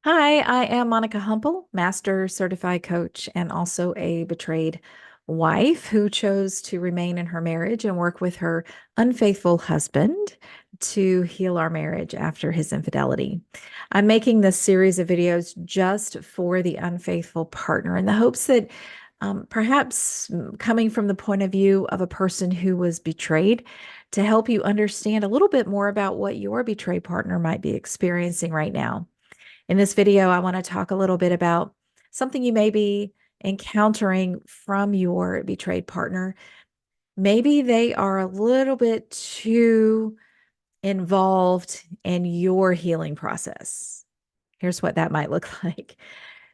Hi, I am Monica Humple, Master Certified Coach and also a betrayed wife who chose to remain in her marriage and work with her unfaithful husband to heal our marriage after his infidelity. I'm making this series of videos just for the unfaithful partner in the hopes that perhaps coming from the point of view of a person who was betrayed, to help you understand a little bit more about what your betrayed partner might be experiencing right now. In this video, I want to talk a little bit about something you may be encountering from your betrayed partner. Maybe they are a little bit too involved in your healing process. Here's what that might look like.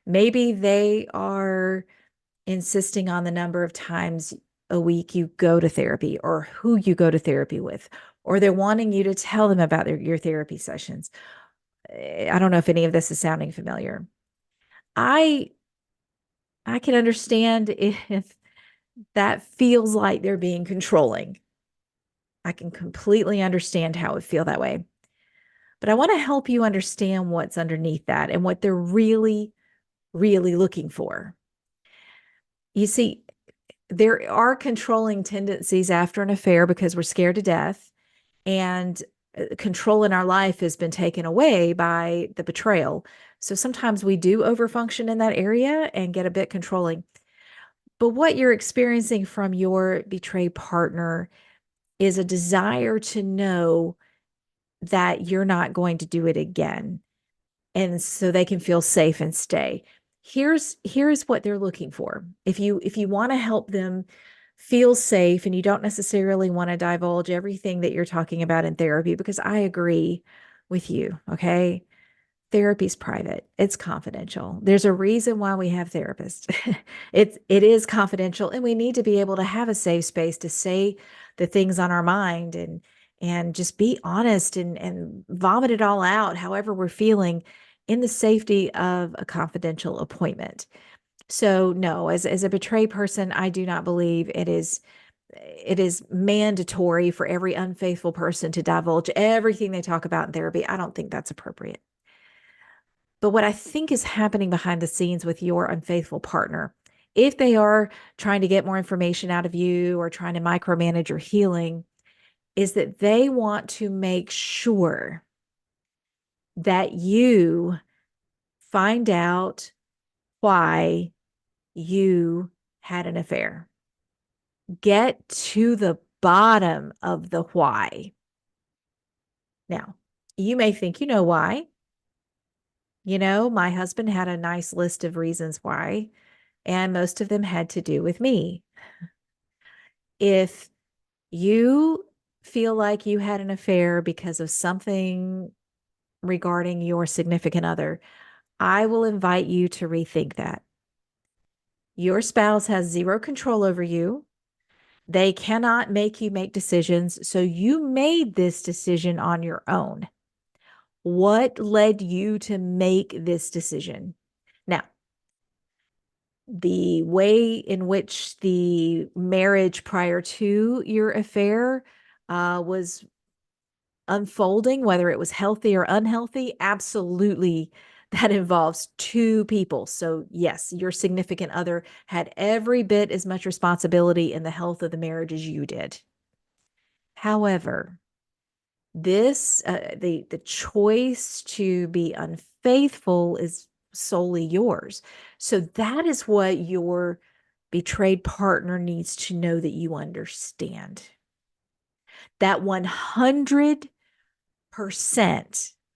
Maybe they are insisting on the number of times a week you go to therapy or who you go to therapy with, or they're wanting you to tell them about your therapy sessions. I don't know if any of this is sounding familiar. I I can understand if that feels like they're being controlling. I can completely understand how it would feel that way. But I want to help you understand what's underneath that and what they're really, really looking for. You see, there are controlling tendencies after an affair because we're scared to death, and control in our life has been taken away by the betrayal. So sometimes we do overfunction in that area and get a bit controlling. But what you're experiencing from your betrayed partner is a desire to know that you're not going to do it again. And so they can feel safe and stay. Here's what they're looking for. If you want to help them feel safe and you don't necessarily want to divulge everything that you're talking about in therapy, because I agree with you, okay? Therapy's private. It's confidential. There's a reason why we have therapists. It is confidential, and we need to be able to have a safe space to say the things on our mind and just be honest and vomit it all out, however we're feeling, in the safety of a confidential appointment. So no, as a betrayed person, I do not believe it is mandatory for every unfaithful person to divulge everything they talk about in therapy. I don't think that's appropriate. But what I think is happening behind the scenes with your unfaithful partner, if they are trying to get more information out of you or trying to micromanage your healing, is that they want to make sure that you find out why you had an affair. Get to the bottom of the why. Now, you may think you know why. My husband had a nice list of reasons why, and most of them had to do with me. If you feel like you had an affair because of something regarding your significant other, I will invite you to rethink that. Your spouse has zero control over you. They cannot make you make decisions. So you made this decision on your own. What led you to make this decision? Now, the way in which the marriage prior to your affair was unfolding, whether it was healthy or unhealthy, absolutely that involves two people. So, yes, your significant other had every bit as much responsibility in the health of the marriage as you did. However, the choice to be unfaithful is solely yours. So that is what your betrayed partner needs to know, that you understand. That 100%,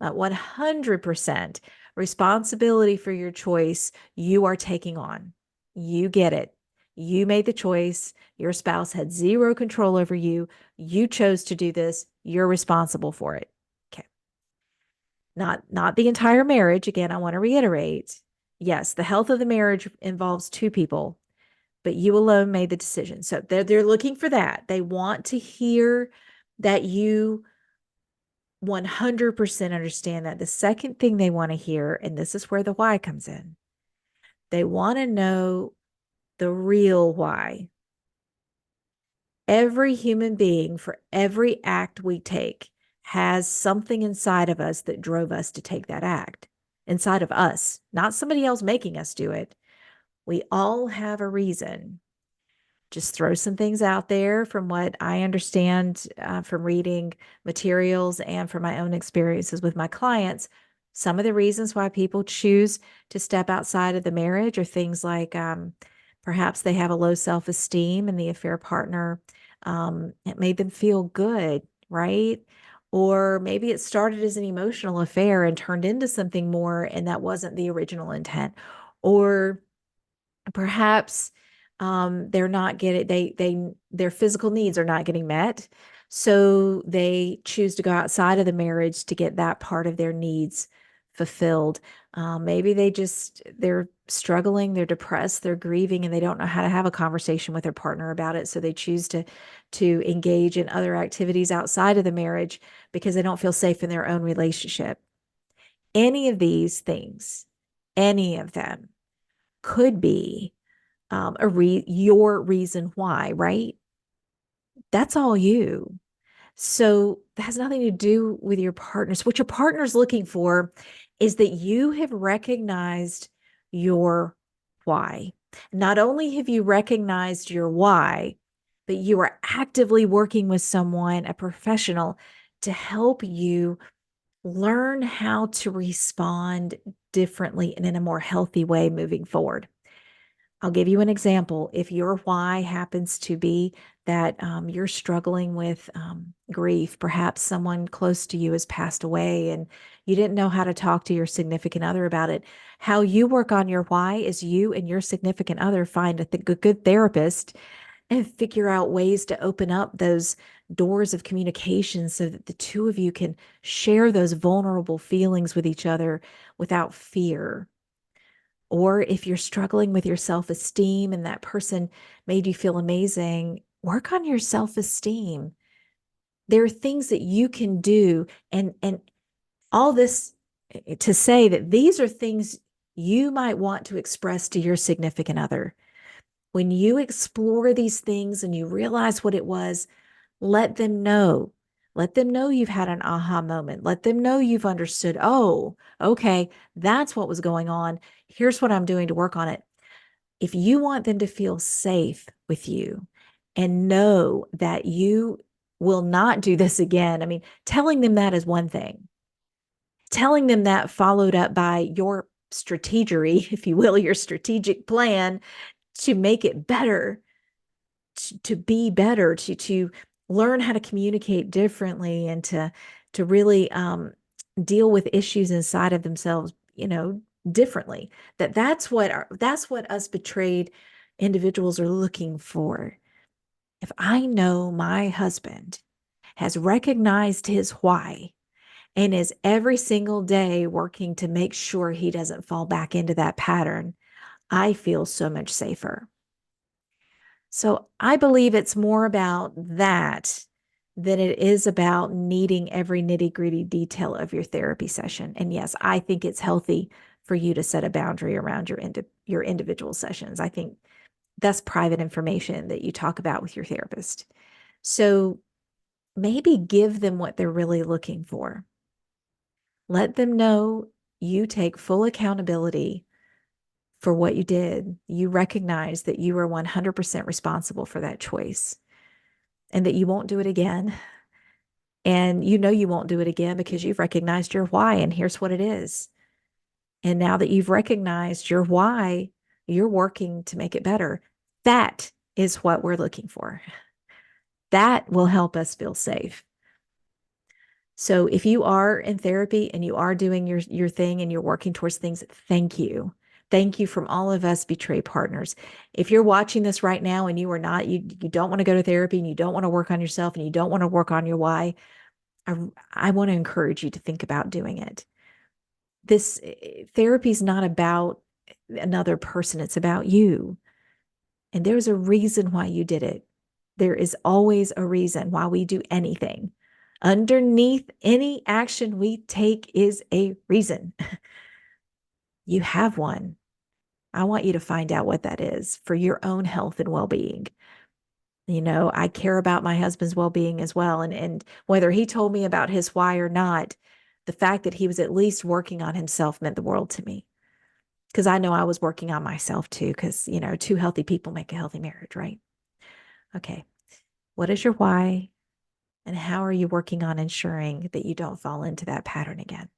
that 100% responsibility for your choice you are taking on. You get it. You made the choice. Your spouse had zero control over you. You chose to do this. You're responsible for it. Okay. Not the entire marriage. Again, I want to reiterate. Yes, the health of the marriage involves two people, but you alone made the decision. So they're looking for that. They want to hear that you 100% understand that. The second thing they want to hear, and this is where the why comes in, they want to know the real why. Every human being, for every act we take, has something inside of us that drove us to take that act. inside of us, not somebody else making us do it. We all have a reason. Just throw some things out there from what I understand from reading materials and from my own experiences with my clients. Some of the reasons why people choose to step outside of the marriage are things like perhaps they have a low self esteem and the affair partner, it made them feel good, right? Or maybe it started as an emotional affair and turned into something more, and that wasn't the original intent. Or perhaps they're not getting their physical needs are not getting met, so they choose to go outside of the marriage to get that part of their needs fulfilled. Maybe they're struggling, they're depressed, they're grieving, and they don't know how to have a conversation with their partner about it, so they choose to engage in other activities outside of the marriage because they don't feel safe in their own relationship. Any of these things, any of them could be your reason why, right? That's all you. So that has nothing to do with your partners. What your partner's looking for is that you have recognized your why. Not only have you recognized your why, but you are actively working with someone, a professional, to help you learn how to respond differently and in a more healthy way moving forward. I'll give you an example. If your why happens to be that you're struggling with grief, perhaps someone close to you has passed away and you didn't know how to talk to your significant other about it, how you work on your why is you and your significant other find a good therapist and figure out ways to open up those doors of communication so that the two of you can share those vulnerable feelings with each other without fear. Or if you're struggling with your self esteem and that person made you feel amazing, work on your self esteem. There are things that you can do. And all this to say that these are things you might want to express to your significant other. When you explore these things and you realize what it was, let them know. Let them know you've had an aha moment. Let them know you've understood, oh, okay, that's what was going on. Here's what I'm doing to work on it. If you want them to feel safe with you and know that you will not do this again, I mean, telling them that is one thing. Telling them that followed up by your strategery, if you will, your strategic plan to make it better, to be better, to learn how to communicate differently and to really deal with issues inside of themselves, differently. That's what us betrayed individuals are looking for. If I know my husband has recognized his why and is every single day working to make sure he doesn't fall back into that pattern, I feel so much safer. So I believe it's more about that than it is about needing every nitty gritty detail of your therapy session. And yes, I think it's healthy for you to set a boundary around your individual sessions. I think that's private information that you talk about with your therapist. So maybe give them what they're really looking for. Let them know you take full accountability for what you did. You recognize that you are 100% responsible for that choice and that you won't do it again. And you won't do it again because you've recognized your why, and here's what it is. And now that you've recognized your why, you're working to make it better. That is what we're looking for. That will help us feel safe. So if you are in therapy and you are doing your thing and you're working towards things, thank you. Thank you from all of us betray partners. If you're watching this right now and you don't want to go to therapy and you don't want to work on yourself and you don't want to work on your why, I want to encourage you to think about doing it. This therapy is not about another person. It's about you. And there's a reason why you did it. There is always a reason why we do anything. Underneath any action we take is a reason. You have one. I want you to find out what that is for your own health and well-being. I care about my husband's well-being as well. And whether he told me about his why or not, the fact that he was at least working on himself meant the world to me. Because I know I was working on myself too, because, two healthy people make a healthy marriage, right? Okay. What is your why? And how are you working on ensuring that you don't fall into that pattern again?